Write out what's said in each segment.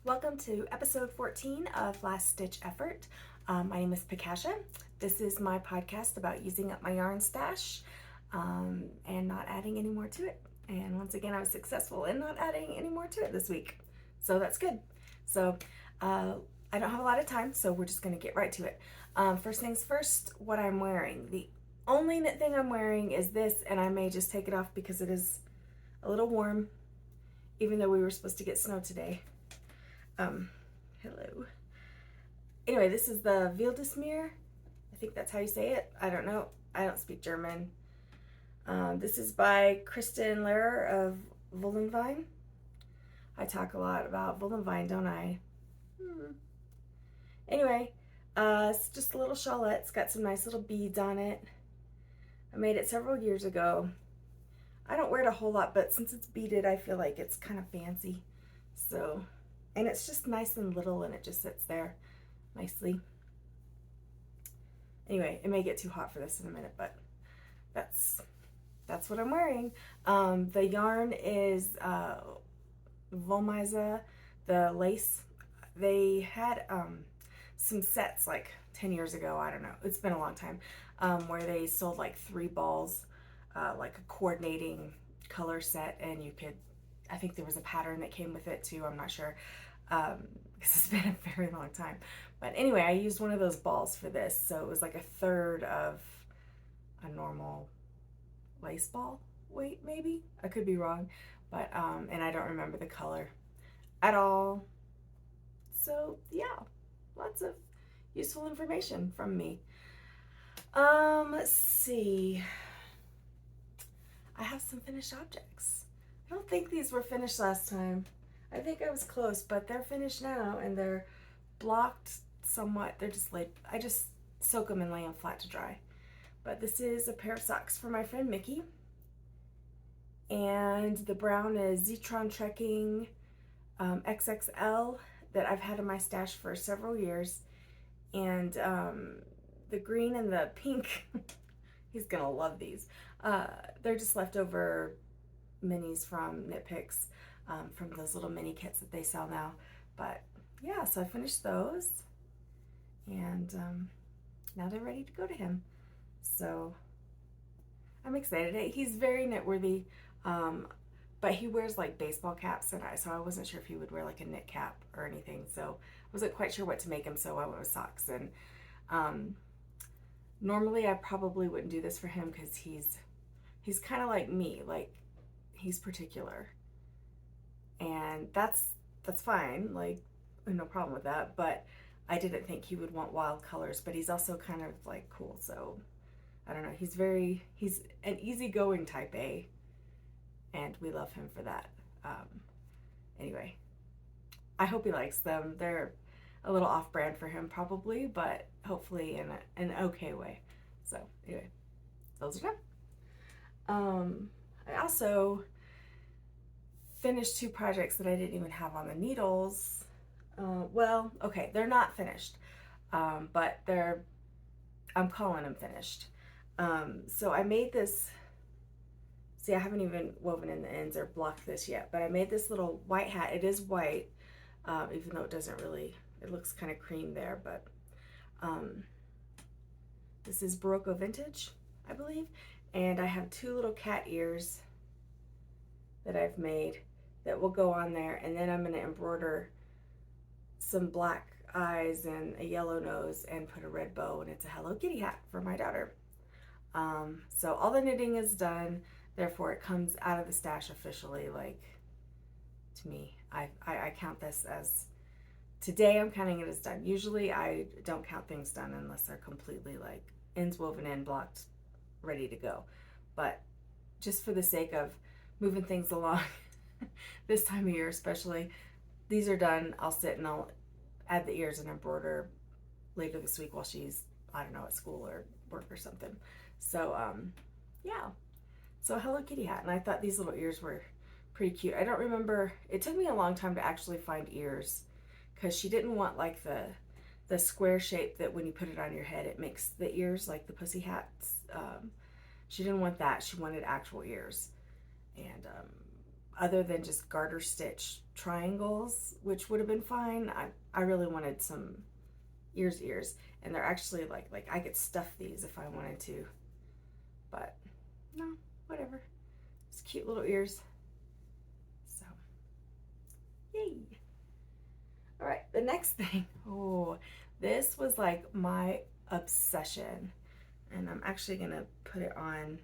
Welcome to episode 14 of Last Stitch Effort. My name is Pacasha. This is my podcast about using up my yarn stash and not adding any more to it. And once again, I was successful in not adding any more to it this week. So that's good. So I don't have a lot of time, so we're just going to get right to it. First things first, what I'm wearing. The only knit thing I'm wearing is this, and I may just take it off because it is a little warm, even though we were supposed to get snow today. Hello. Anyway, this is the Meer. I think that's how you say it. I don't know. I don't speak German. This is by Kristin Lehrer of Wollmeise. I talk a lot about Wollmeise, don't I? Anyway, it's just a little shawlette. It's got some nice little beads on it. I made it several years ago. I don't wear it a whole lot, but since it's beaded, I feel like it's kind of fancy. So, and it's just nice and little, and it just sits there nicely. Anyway, it may get too hot for this in a minute, but that's what I'm wearing. The yarn is Wollmeise, the lace. They had some sets like 10 years ago, I don't know, it's been a long time, where they sold like 3 balls, like a coordinating color set, and you could, I think there was a pattern that came with it too, I'm not sure, because it's been a very long time. But anyway, I used one of those balls for this, so it was like a third of a normal lace ball weight, maybe, I could be wrong, but and I don't remember the color at all. So yeah, lots of useful information from me. Let's see. I have some finished objects. I don't think these were finished last time. I think I was close, but they're finished now, and they're blocked somewhat. They're just laid, I just soak them and lay them flat to dry. But this is a pair of socks for my friend Mickey. And the brown is Zitron Trekking XXL that I've had in my stash for several years. And the green and the pink, he's gonna love these. They're just leftover minis from Knit Picks, from those little mini kits that they sell now. But yeah, so I finished those, and now they're ready to go to him. So I'm excited. He's very knit worthy, but he wears like baseball caps, and so I wasn't sure if he would wear like a knit cap or anything. So I wasn't quite sure what to make him, so I went with socks. And normally I probably wouldn't do this for him because he's kind of like me, like he's particular, and that's fine, like no problem with that. But I didn't think he would want wild colors, but he's also kind of like cool, so I don't know. He's an easygoing type A, and we love him for that. Anyway, I hope he likes them. They're a little off-brand for him probably, but hopefully in an okay way. So anyway, those are done. I also finished 2 projects that I didn't even have on the needles. Well, okay, they're not finished, but I'm calling them finished. So I made this, see, I haven't even woven in the ends or blocked this yet, but I made this little white hat. It is white, even though it doesn't really, it looks kind of cream there, but this is Berroco Vintage, I believe, and I have 2 little cat ears that I've made that will go on there, and then I'm going to embroider some black eyes and a yellow nose and put a red bow, and it's a Hello Kitty hat for my daughter. So all the knitting is done, therefore it comes out of the stash officially. Like, to me, I count this as, today I'm counting it as done. Usually I don't count things done unless they're completely like ends woven in, blocked, ready to go. But just for the sake of moving things along this time of year especially, these are done. I'll sit and I'll add the ears and embroider later this week while she's, I don't know, at school or work or something. So yeah, so Hello Kitty hat, and I thought these little ears were pretty cute. I don't remember, it took me a long time to actually find ears, because she didn't want like the square shape that when you put it on your head it makes the ears like the pussy hats. She didn't want that. She wanted actual ears, and other than just garter stitch triangles, which would have been fine. I really wanted some ears, and they're actually like I could stuff these if I wanted to, but no, whatever. It's cute little ears. So, yay. All right, the next thing. Oh, this was like my obsession, and I'm actually gonna put it on.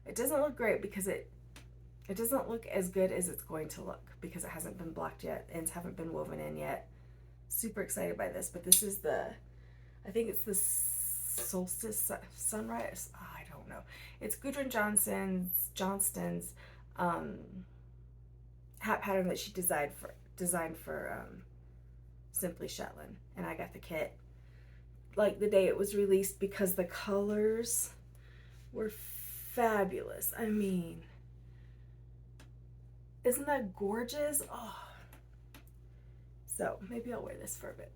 It doesn't look great because it doesn't look as good as it's going to look because it hasn't been blocked yet, ends haven't been woven in yet. Super excited by this, but this is the, I think it's the Solstice Sunrise. Oh, I don't know. It's Gudrun Johnston's hat pattern that she designed for Simply Shetland, and I got the kit like the day it was released because the colors were fabulous. I mean, isn't that gorgeous? Oh, so maybe I'll wear this for a bit.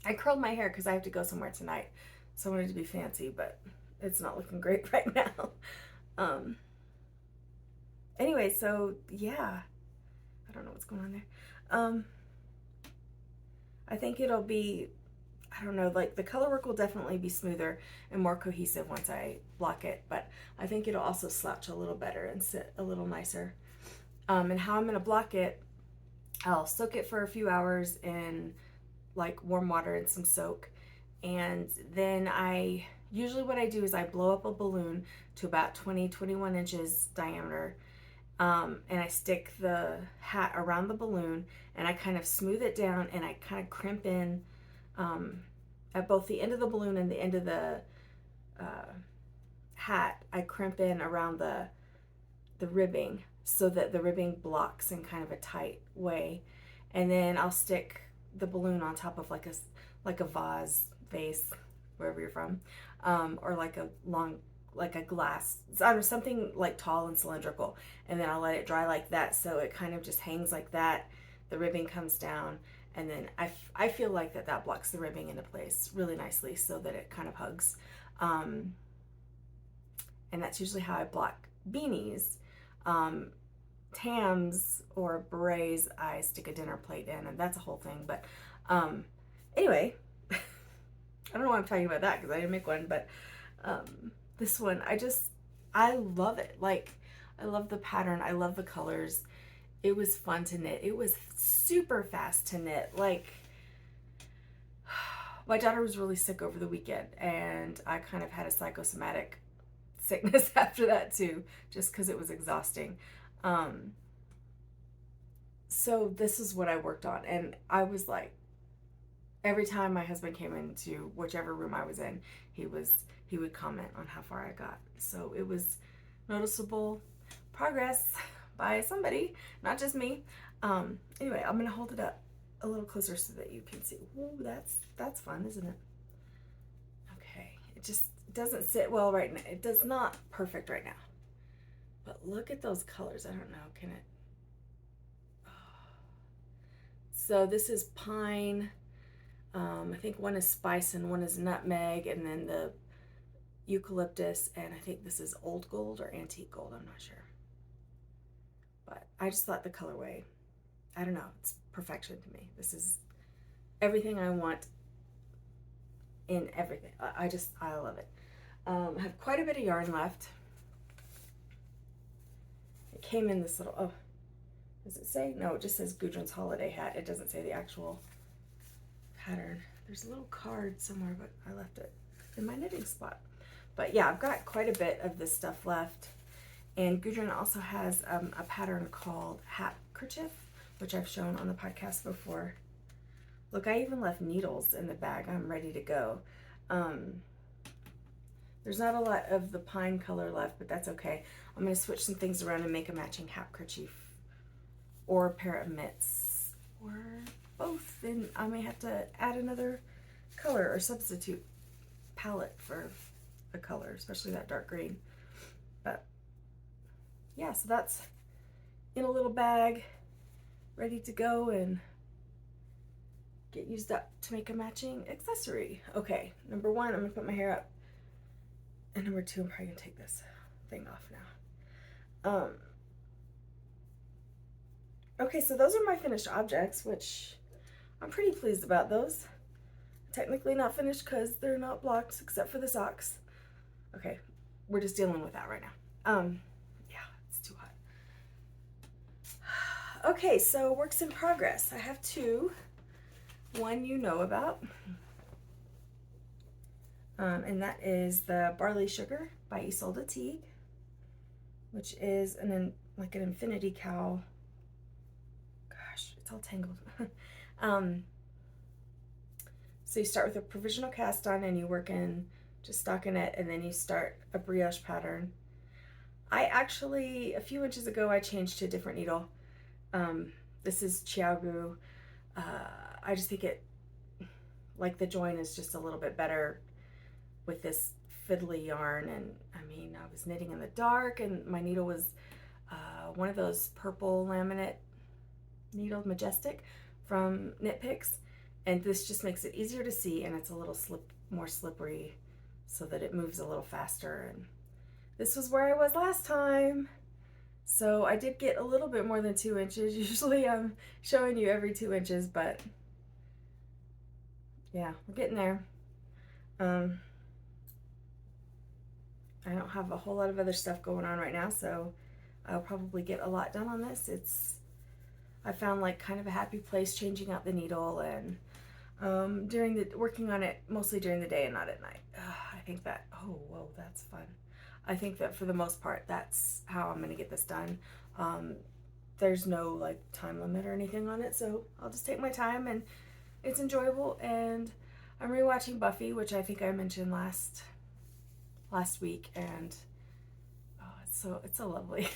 I curled my hair because I have to go somewhere tonight, so I wanted to be fancy, but it's not looking great right now. Anyway, so yeah, I don't know what's going on there. I think it'll be, I don't know, like the color work will definitely be smoother and more cohesive once I block it, but I think it'll also slouch a little better and sit a little nicer. And how I'm going to block it, I'll soak it for a few hours in like warm water and some soak, and then usually what I do is I blow up a balloon to about 20-21 inches diameter, and I stick the hat around the balloon, and I kind of smooth it down, and I kind of crimp in at both the end of the balloon and the end of the hat. I crimp in around the ribbing so that the ribbing blocks in kind of a tight way, and then I'll stick the balloon on top of like a vase, wherever you're from, or like a glass, something like tall and cylindrical, and then I'll let it dry like that, so it kind of just hangs like that. The ribbing comes down, and then I feel like that blocks the ribbing into place really nicely so that it kind of hugs. And that's usually how I block beanies. Tams or berets, I stick a dinner plate in, and that's a whole thing. But anyway, I don't know why I'm talking about that because I didn't make one, but this one, I love it. Like, I love the pattern. I love the colors. It was fun to knit. It was super fast to knit. Like, my daughter was really sick over the weekend, and I kind of had a psychosomatic sickness after that too, just because it was exhausting. So this is what I worked on, and I was like, every time my husband came into whichever room I was in, he would comment on how far I got. So it was noticeable progress by somebody, not just me. Anyway, I'm gonna hold it up a little closer so that you can see. Ooh, that's fun, isn't it? Okay, it just doesn't sit well right now. It does not perfect right now. But look at those colors. I don't know, can it? Oh. So this is pine. I think one is spice and one is nutmeg, and then the eucalyptus, and I think this is old gold or antique gold, I'm not sure. But I just thought the colorway, I don't know, it's perfection to me. This is everything I want in everything. I love it. I have quite a bit of yarn left. It came in this little, oh, does it say? No, it just says Gudrun's holiday hat. It doesn't say the actual pattern. There's a little card somewhere, but I left it in my knitting spot. But yeah, I've got quite a bit of this stuff left. And Gudrun also has a pattern called Hat Kerchief, which I've shown on the podcast before. Look, I even left needles in the bag. I'm ready to go. There's not a lot of the pine color left, but that's okay. I'm going to switch some things around and make a matching hat kerchief or a pair of mitts or both. Then I may have to add another color or substitute palette for a color, especially that dark green. But yeah, so that's in a little bag, ready to go and get used up to make a matching accessory. Okay, number one, I'm gonna put my hair up. And number two, I'm probably gonna take this thing off now. Okay, so those are my finished objects, which I'm pretty pleased about those. Technically not finished because they're not blocked except for the socks. Okay, we're just dealing with that right now. Yeah, it's too hot. Okay, so works in progress. I have two. One you know about. And that is the Barley Sugar by Ysolda Teague, which is like an infinity cowl. Gosh, it's all tangled. So you start with a provisional cast on and you work in just stockinette, and then you start a brioche pattern. I actually, a few inches ago, I changed to a different needle. This is Chiaogu. I just think it, like the join is just a little bit better with this fiddly yarn. And I mean, I was knitting in the dark and my needle was one of those purple laminate needles, Majestic, from Knit Picks. And this just makes it easier to see, and it's a little more slippery so that it moves a little faster. And this was where I was last time. So I did get a little bit more than 2 inches. Usually I'm showing you every 2 inches, but yeah, we're getting there. I don't have a whole lot of other stuff going on right now, so I'll probably get a lot done on this. I found like kind of a happy place changing out the needle and working on it mostly during the day and not at night. I think that, oh, whoa, that's fun. I think that for the most part, that's how I'm gonna get this done. There's no like time limit or anything on it, so I'll just take my time, and it's enjoyable. And I'm rewatching Buffy, which I think I mentioned last week, and oh, it's so lovely.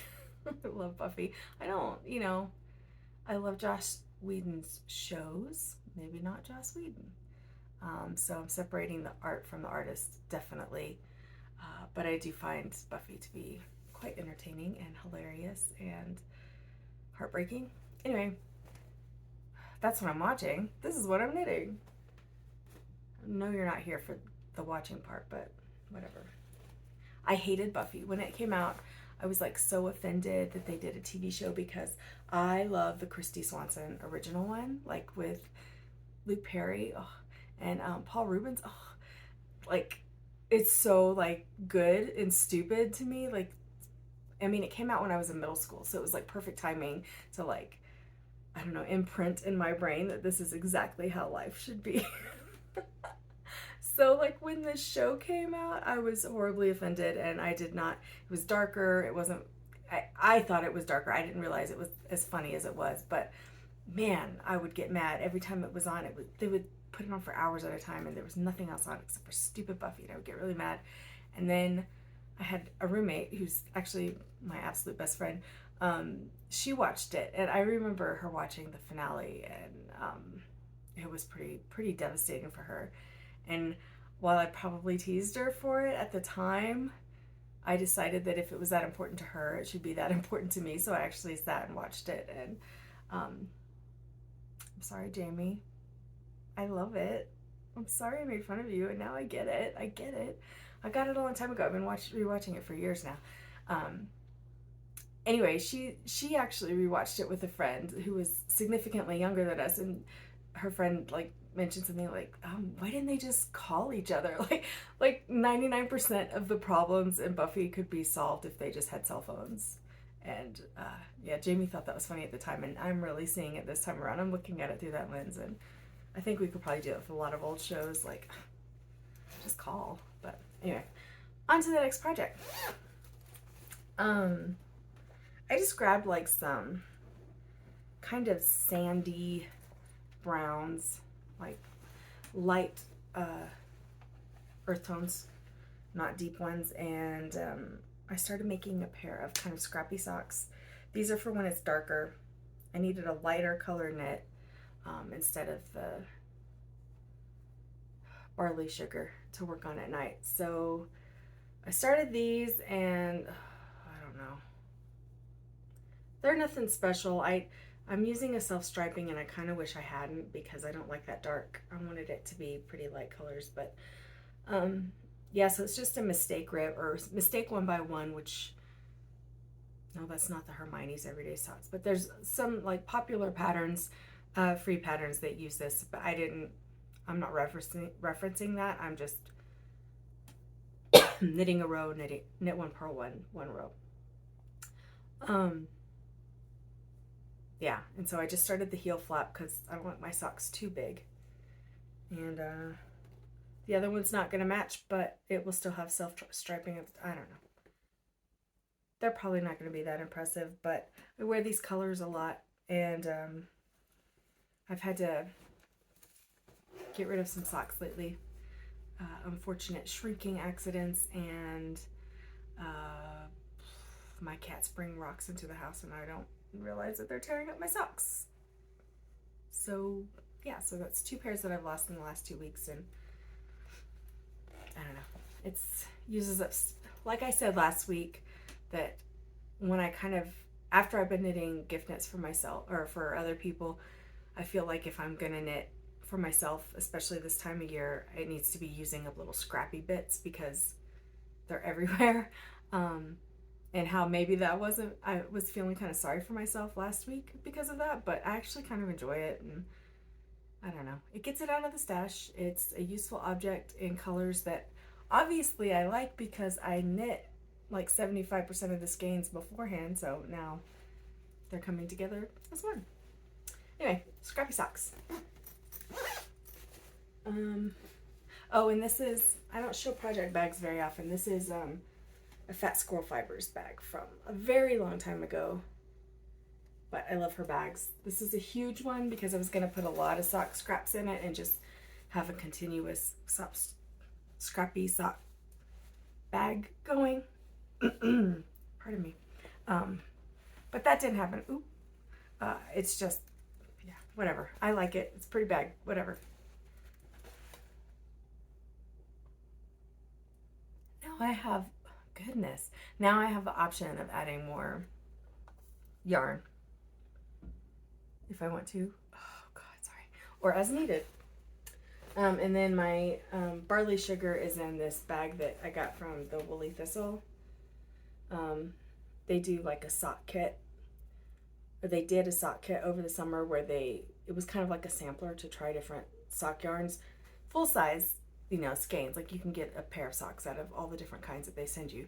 I love Buffy. I love Joss Whedon's shows, maybe not Joss Whedon. So I'm separating the art from the artist, definitely. But I do find Buffy to be quite entertaining and hilarious and heartbreaking. Anyway, that's what I'm watching. This is what I'm knitting. I know you're not here for the watching part, but whatever. I hated Buffy. When it came out, I was like so offended that they did a TV show, because I love the Kristy Swanson original one, like with Luke Perry, and Paul Rubens. Like, it's so like good and stupid to me. Like, I mean, it came out when I was in middle school, so it was like perfect timing to like, I don't know, imprint in my brain that this is exactly how life should be. So like when this show came out, I was horribly offended, and I did not, it was darker, it wasn't, I thought it was darker, I didn't realize it was as funny as it was, but man, I would get mad every time it was on. They would put it on for hours at a time, and there was nothing else on except for stupid Buffy, and I would get really mad. And then I had a roommate who's actually my absolute best friend. She watched it, and I remember her watching the finale, and it was pretty devastating for her. And while I probably teased her for it at the time, I decided that if it was that important to her, it should be that important to me. So I actually sat and watched it, and I'm sorry, Jamie. I love it. I'm sorry I made fun of you, and now I get it. I get it. I got it a long time ago. I've been rewatching it for years now. Anyway, she actually rewatched it with a friend who was significantly younger than us, and her friend like mentioned something like, why didn't they just call each other? Like 99% of the problems in Buffy could be solved if they just had cell phones. And yeah, Jamie thought that was funny at the time, and I'm really seeing it this time around. I'm looking at it through that lens, and I think we could probably do it with a lot of old shows, like just call. But anyway, on to the next project. I just grabbed like some kind of sandy browns, like light earth tones, not deep ones, and I started making a pair of kind of scrappy socks. These are for when it's darker. I needed a lighter color knit instead of the barley sugar to work on at night. So I started these, and I don't know, they're nothing special. I'm using a self-striping, and I kind of wish I hadn't, because I don't like that dark. I wanted it to be pretty light colors, but yeah, so it's just a mistake rib, or mistake 1 by 1, which No, that's not the Hermione's Everyday Socks, but there's some like popular patterns, free patterns that use this, but I'm not referencing that. I'm just knitting a row, knit one, purl one row. Yeah, and so I just started the heel flap because I don't want my socks too big. And the other one's not going to match, but it will still have self-striping. I don't know. They're probably not going to be that impressive, but I wear these colors a lot, and I've had to get rid of some socks lately. Unfortunate shrinking accidents, and my cats bring rocks into the house, and I don't realize that they're tearing up my socks. So yeah, so that's 2 pairs that I've lost in the last 2 weeks, and I don't know. It's uses up, like I said last week, that when I kind of, after I've been knitting gift knits for myself or for other people, I feel like if I'm gonna knit for myself, especially this time of year, it needs to be using up little scrappy bits because they're everywhere. And how maybe that wasn't, I was feeling kind of sorry for myself last week because of that, but I actually kind of enjoy it, and I don't know. It gets it out of the stash. It's a useful object in colors that obviously I like because I knit like 75% of the skeins beforehand, so now they're coming together as one. Anyway, scrappy socks. Oh, and this is, I don't show project bags very often. This is a Fat Squirrel Fibers bag from a very long time ago, but I love her bags. This is a huge one because I was going to put a lot of sock scraps in it and just have a continuous scrappy sock bag going. Pardon me. But that didn't happen. Ooh. It's just, yeah, whatever. I like it. It's a pretty bag. Whatever. Now I have, goodness, now I have the option of adding more yarn if I want to. Oh God, sorry. Or as needed. And then my barley sugar is in this bag that I got from the Woolly Thistle. They do like a sock kit. Or they did a sock kit over the summer where it was kind of like a sampler to try different sock yarns. Full size, you know, skeins. Like you can get a pair of socks out of all the different kinds that they send you.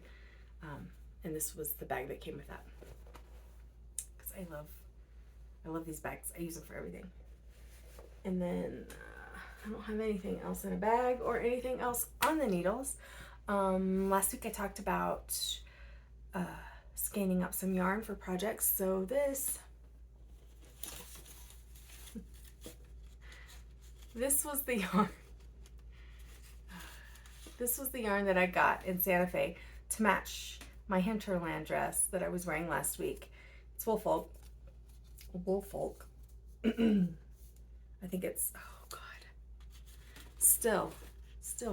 And this was the bag that came with that. Because I love these bags. I use them for everything. And then I don't have anything else in a bag or anything else on the needles. Last week I talked about scanning up some yarn for projects. So this was the yarn. This was the yarn that I got in Santa Fe to match my hinterland dress that I was wearing last week. It's Woolfolk. I think it's, oh God. Still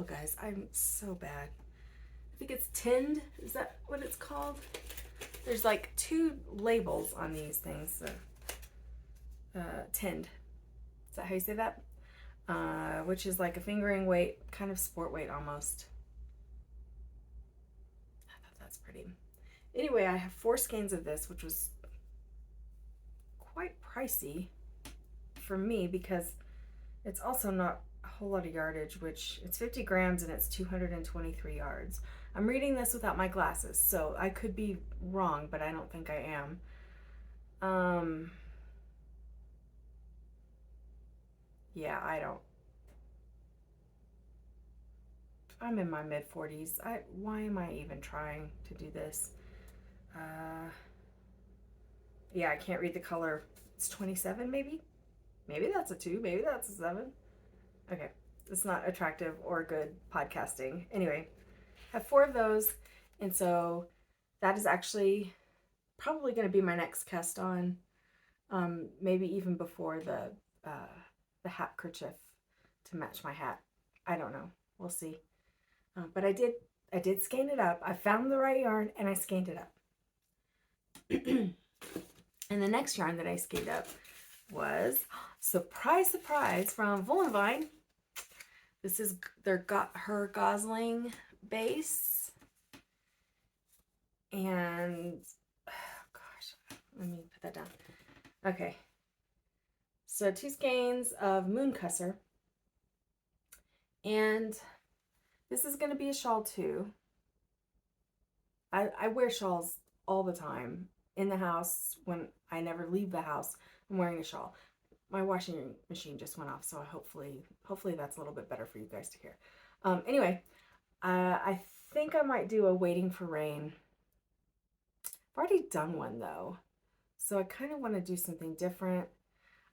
guys, I'm so bad. I think it's tinned. Is that what it's called? There's like 2 labels on these things. Tinned. Is that how you say that? Which is like a fingering weight, kind of sport weight almost. I thought that's pretty. Anyway, I have 4 skeins of this, which was quite pricey for me because it's also not a whole lot of yardage, which it's 50 grams and it's 223 yards. I'm reading this without my glasses, so I could be wrong, but I don't think I am. Yeah, I'm in my mid-40s. Why am I even trying to do this? Yeah, I can't read the color. It's 27 maybe? Maybe that's a 2, maybe that's a 7. Okay, it's not attractive or good podcasting. Anyway, I have 4 of those, and so that is actually probably going to be my next cast on. Maybe even before the hat kerchief to match my hat. I don't know. We'll see. But I did skein it up. I found the right yarn and I skeined it up. And the next yarn that I skeined up was, surprise, surprise, from Wollmeise. This is her Gosling base. And, oh let me put that down. Okay. So 2 skeins of Mooncusser. And this is going to be a shawl too. I wear shawls all the time in the house. When I never leave the house, I'm wearing a shawl. My washing machine just went off, so hopefully that's a little bit better for you guys to hear. Anyway, I think I might do a Waiting for Rain. I've already done one though, so I kind of want to do something different.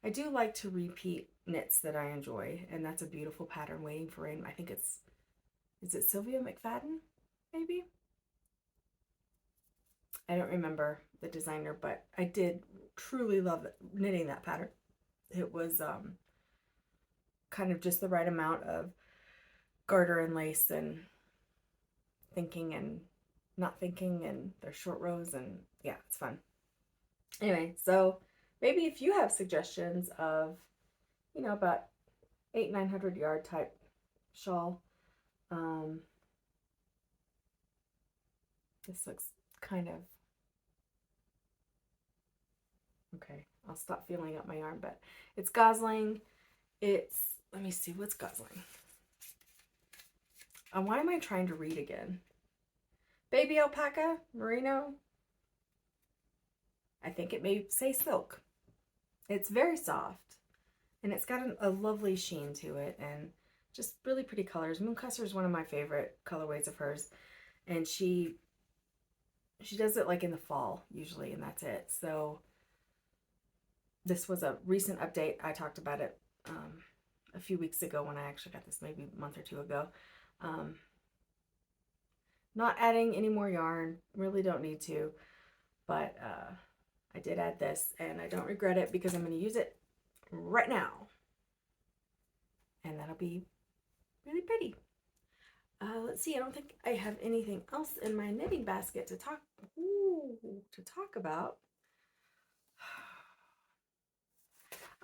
I do like to repeat knits that I enjoy, and that's a beautiful pattern, Waiting for Rain. I think is it Sylvia McFadden, maybe? I don't remember the designer, but I did truly love knitting that pattern. It was kind of just the right amount of garter and lace and thinking and not thinking, and there's short rows, and yeah, it's fun. Anyway, so maybe if you have suggestions of, you know, about 800-900 yard type shawl, this looks kind of okay. I'll stop feeling up my yarn, but it's gosling. It's, let me see, what's gosling? Why am I trying to read again? Baby alpaca, merino. I think it may say silk. It's very soft, and it's got a lovely sheen to it, and just really pretty colors. Mooncusser is one of my favorite colorways of hers, and she does it like in the fall usually, and that's it. So this was a recent update. I talked about it a few weeks ago when I actually got this, maybe a month or two ago. Not adding any more yarn, really don't need to, but I did add this, and I don't regret it because I'm going to use it right now, and that'll be really pretty. Let's see, I don't think I have anything else in my knitting basket to talk about.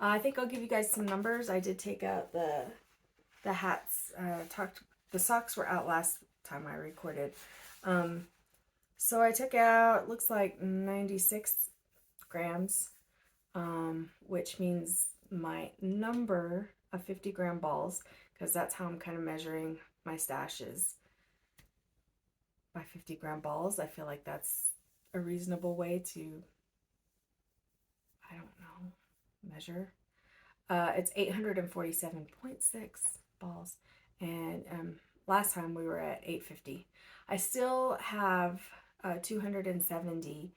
I think I'll give you guys some numbers. I did take out the hats. The socks were out last time I recorded. So I took out, looks like 96 grams, which means my number of 50-gram balls, because that's how I'm kind of measuring my stashes, by 50-gram balls. I feel like that's a reasonable way to, I don't know, measure. It's 847.6 balls, and last time we were at 850. I still have 270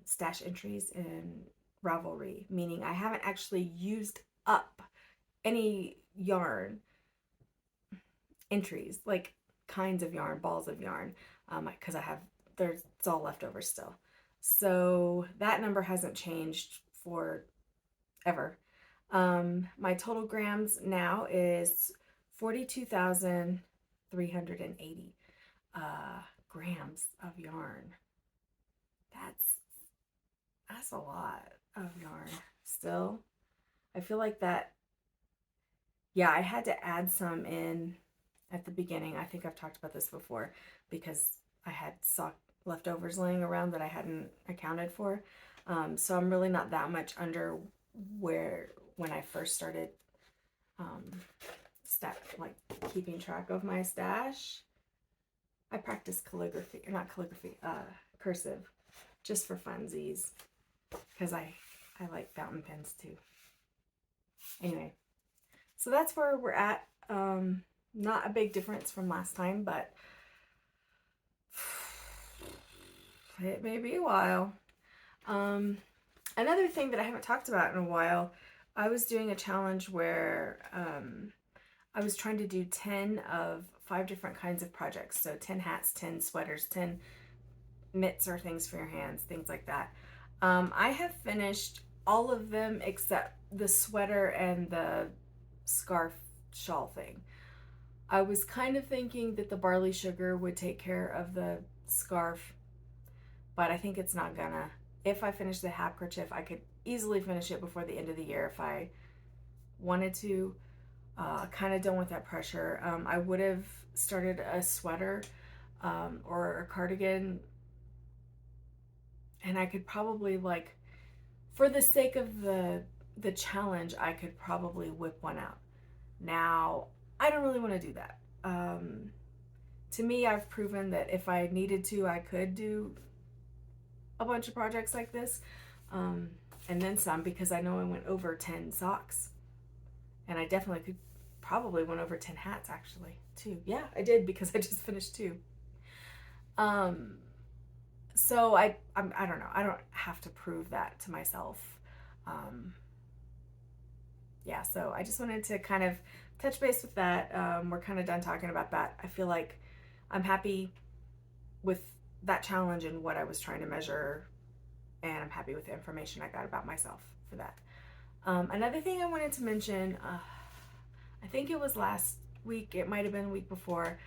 stash entries in Ravelry, meaning I haven't actually used up any yarn entries, like kinds of yarn, balls of yarn, because it's all leftover still. So that number hasn't changed for ever. My total grams now is 42,380 grams of yarn. That's a lot of yarn still. I feel like that, yeah, I had to add some in at the beginning. I think I've talked about this before, because I had sock leftovers laying around that I hadn't accounted for. So I'm really not that much under where when I first started keeping track of my stash. I practice cursive, just for funsies, because I like fountain pens too. Anyway, so that's where we're at. Not a big difference from last time, but it may be a while. Another thing that I haven't talked about in a while, I was doing a challenge where I was trying to do 10 of 5 different kinds of projects. So 10 hats, 10 sweaters, 10 mitts or things for your hands, things like that. I have finished all of them except the sweater and the scarf shawl thing. I was kind of thinking that the barley sugar would take care of the scarf, but I think it's not gonna. If I finish the handkerchief, I could easily finish it before the end of the year if I wanted to. Kind of done with that pressure. I would have started a sweater or a cardigan And I could probably, like, for the sake of the challenge, I could probably whip one out. Now, I don't really want to do that. To me, I've proven that if I needed to, I could do a bunch of projects like this, and then some, because I know I went over 10 socks, and I definitely could probably went over 10 hats actually too. Yeah, I did, because I just finished 2. So I don't know. I don't have to prove that to myself. Yeah, so I just wanted to kind of touch base with that. We're kind of done talking about that. I feel like I'm happy with that challenge and what I was trying to measure, and I'm happy with the information I got about myself for that. Another thing I wanted to mention, I think it was last week, it might have been the week before,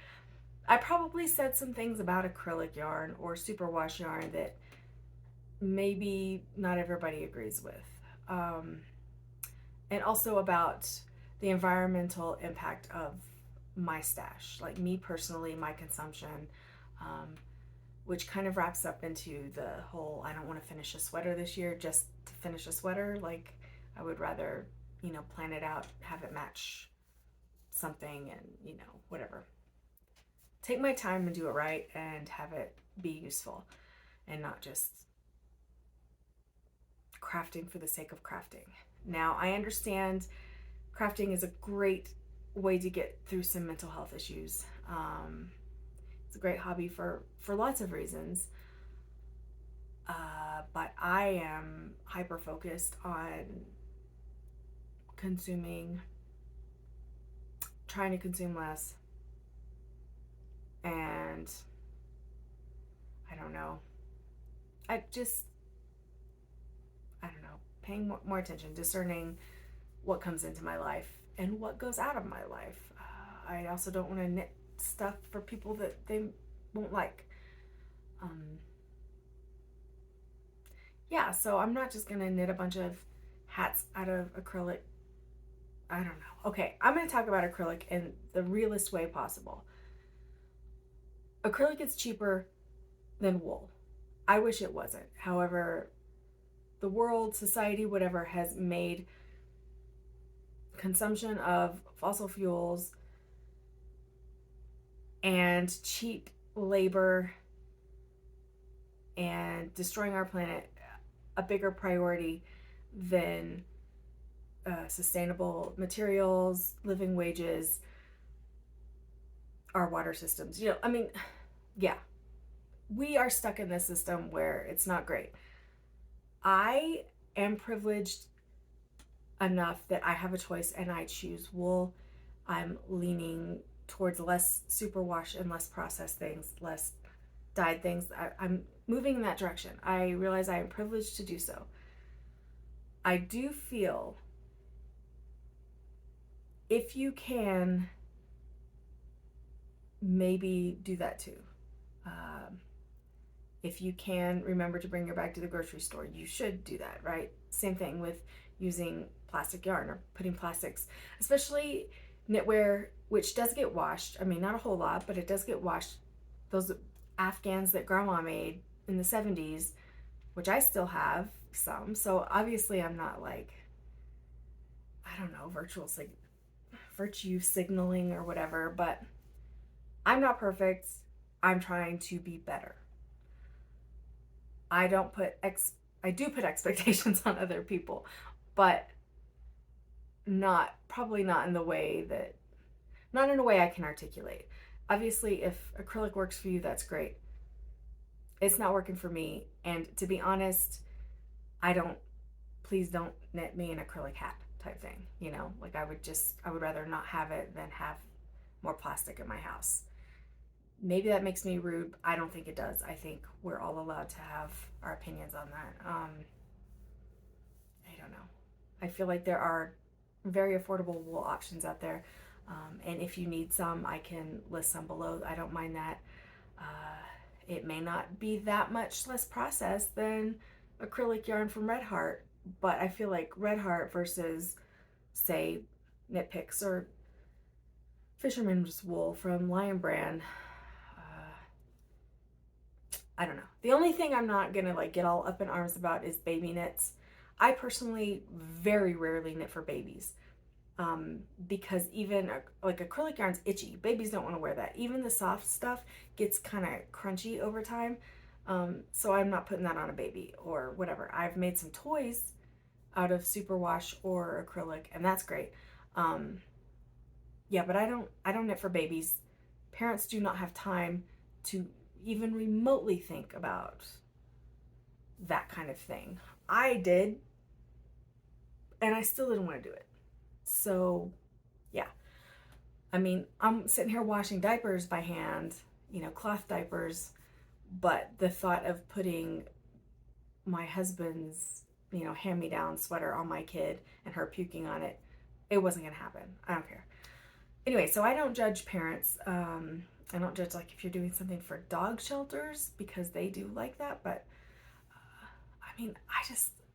I probably said some things about acrylic yarn or superwash yarn that maybe not everybody agrees with. And also about the environmental impact of my stash, like me personally, my consumption, which kind of wraps up into the whole, I don't want to finish a sweater this year just to finish a sweater. Like, I would rather, plan it out, have it match something, and, whatever. Take my time and do it right and have it be useful, and not just crafting for the sake of crafting. Now, I understand crafting is a great way to get through some mental health issues. It's a great hobby for lots of reasons. But I am hyper focused on trying to consume less. And I don't know. I don't know, paying more attention, discerning what comes into my life and what goes out of my life. I also don't want to knit stuff for people that they won't like. Yeah, so I'm not just going to knit a bunch of hats out of acrylic. I don't know. Okay, I'm going to talk about acrylic in the realest way possible. Acrylic is cheaper than wool. I wish it wasn't. However, the world, society, whatever, has made consumption of fossil fuels and cheap labor and destroying our planet a bigger priority than sustainable materials, living wages, our water systems. Yeah, we are stuck in this system where it's not great. I am privileged enough that I have a choice and I choose wool. I'm leaning towards less superwash and less processed things, less dyed things. I'm moving in that direction. I realize I am privileged to do so. I do feel if you can, maybe do that too. If you can, remember to bring your bag to the grocery store. You should do that, right? Same thing with using plastic yarn or putting plastics, especially knitwear, which does get washed. I mean, not a whole lot, but it does get washed. Those Afghans that grandma made in the 70s, which I still have some. So obviously I'm not like, I don't know, virtue signaling or whatever, but I'm not perfect. I'm trying to be better. I do put expectations on other people, but probably not in a way I can articulate. Obviously, if acrylic works for you, that's great. It's not working for me, and to be honest, please don't knit me an acrylic hat type thing, like I would rather not have it than have more plastic in my house. Maybe that makes me rude. I don't think it does. I think we're all allowed to have our opinions on that. I don't know. I feel like there are very affordable wool options out there. And if you need some, I can list some below. I don't mind that. It may not be that much less processed than acrylic yarn from Red Heart, but I feel like Red Heart versus, say, Knit Picks or Fisherman's Wool from Lion Brand, I don't know. The only thing I'm not gonna like get all up in arms about is baby knits. I personally very rarely knit for babies. Because even like acrylic yarn's itchy. Babies don't want to wear that. Even the soft stuff gets kind of crunchy over time. So I'm not putting that on a baby or whatever. I've made some toys out of superwash or acrylic, and that's great. Yeah, but I don't knit for babies. Parents do not have time to even remotely think about that kind of thing. I did, and I still didn't want to do it. So, yeah. I mean, I'm sitting here washing diapers by hand, you know, cloth diapers, but the thought of putting my husband's, you know, hand-me-down sweater on my kid and her puking on it, it wasn't going to happen. I don't care. Anyway, so I don't judge parents. I don't judge, like, if you're doing something for dog shelters, because they do like that, but, I mean,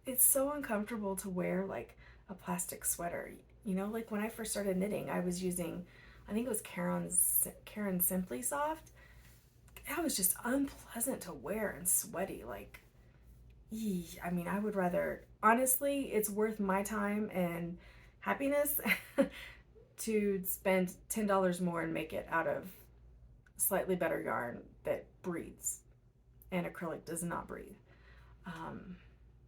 it's so uncomfortable to wear, like, a plastic sweater. You know, like, when I first started knitting, I was using, I think it was Caron Simply Soft. That was just unpleasant to wear and sweaty, like, I mean, I would rather, honestly, it's worth my time and happiness to spend $10 more and make it out of slightly better yarn that breathes, and acrylic does not breathe.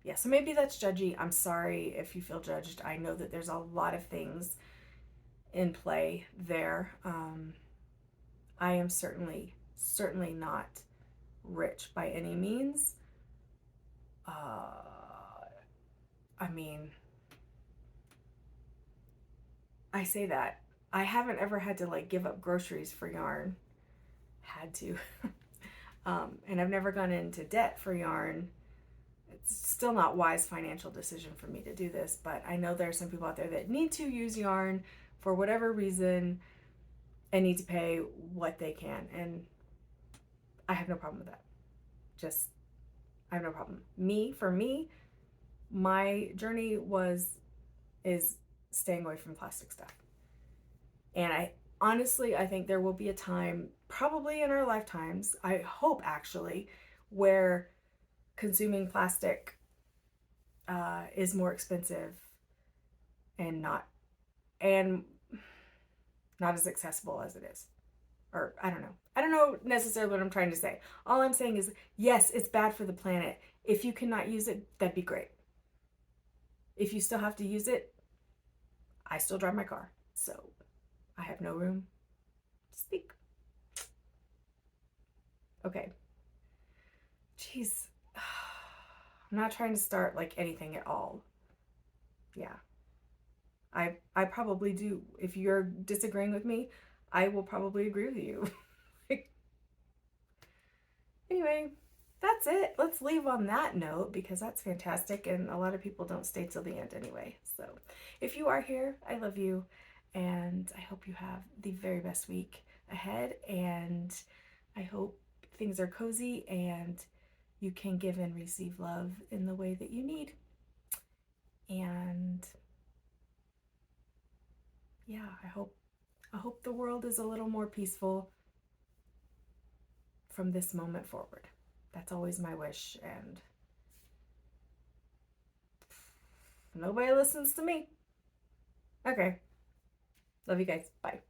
Yeah, so maybe that's judgy. I'm sorry if you feel judged. I know that there's a lot of things in play there. I am certainly not rich by any means. I mean, I say that. I haven't ever had to like give up groceries for yarn. Had to. And I've never gone into debt for yarn. It's still not wise financial decision for me to do this, but I know there are some people out there that need to use yarn for whatever reason and need to pay what they can. And I have no problem with that. I have no problem. For me, my journey is staying away from plastic stuff. And I think there will be a time, probably in our lifetimes, I hope actually, where consuming plastic is more expensive and not as accessible as it is. Or I don't know necessarily what I'm trying to say. All I'm saying is, yes, it's bad for the planet. If you cannot use it, that'd be great. If you still have to use it, I still drive my car, so I have no room to speak. Okay. Jeez. I'm not trying to start like anything at all. Yeah. I probably do. If you're disagreeing with me, I will probably agree with you. Anyway, that's it. Let's leave on that note, because that's fantastic, and a lot of people don't stay till the end anyway. So if you are here, I love you, and I hope you have the very best week ahead, and I hope things are cozy and you can give and receive love in the way that you need. And yeah, I hope the world is a little more peaceful from this moment forward. That's always my wish, and nobody listens to me. Okay. Love you guys. Bye.